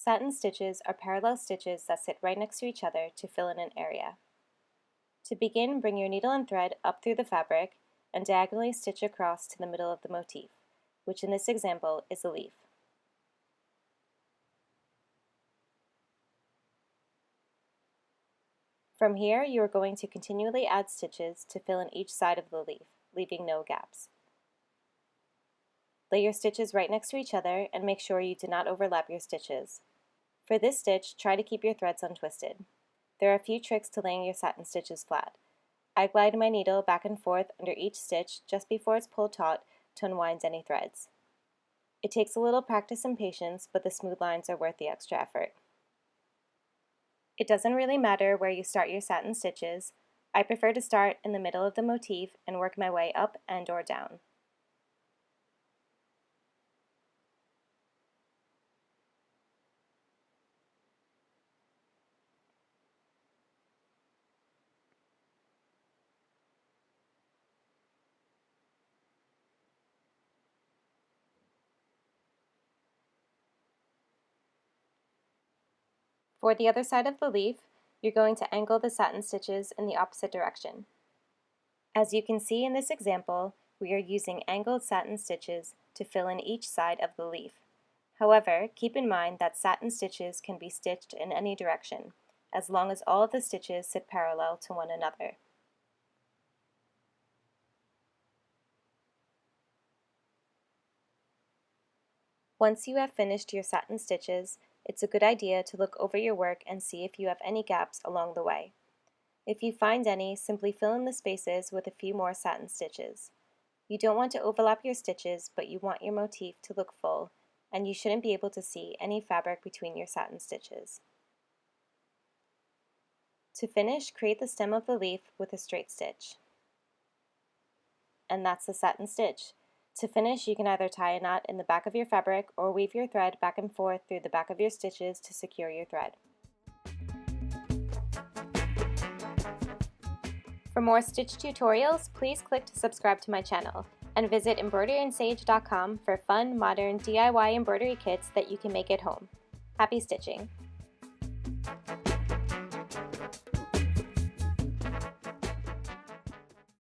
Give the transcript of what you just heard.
Satin stitches are parallel stitches that sit right next to each other to fill in an area. To begin, bring your needle and thread up through the fabric and diagonally stitch across to the middle of the motif, which in this example is a leaf. From here, you are going to continually add stitches to fill in each side of the leaf, leaving no gaps. Lay your stitches right next to each other and make sure you do not overlap your stitches. For this stitch, try to keep your threads untwisted. There are a few tricks to laying your satin stitches flat. I glide my needle back and forth under each stitch just before it's pulled taut to unwind any threads. It takes a little practice and patience, but the smooth lines are worth the extra effort. It doesn't really matter where you start your satin stitches. I prefer to start in the middle of the motif and work my way up and or down. For the other side of the leaf, you're going to angle the satin stitches in the opposite direction. As you can see in this example, we are using angled satin stitches to fill in each side of the leaf. However, keep in mind that satin stitches can be stitched in any direction, as long as all of the stitches sit parallel to one another. Once you have finished your satin stitches, it's a good idea to look over your work and see if you have any gaps along the way. If you find any, simply fill in the spaces with a few more satin stitches. You don't want to overlap your stitches, but you want your motif to look full, and you shouldn't be able to see any fabric between your satin stitches. To finish, create the stem of the leaf with a straight stitch. And that's the satin stitch. To finish, you can either tie a knot in the back of your fabric or weave your thread back and forth through the back of your stitches to secure your thread. For more stitch tutorials, please click to subscribe to my channel and visit embroideryandsage.com for fun, modern DIY embroidery kits that you can make at home. Happy stitching!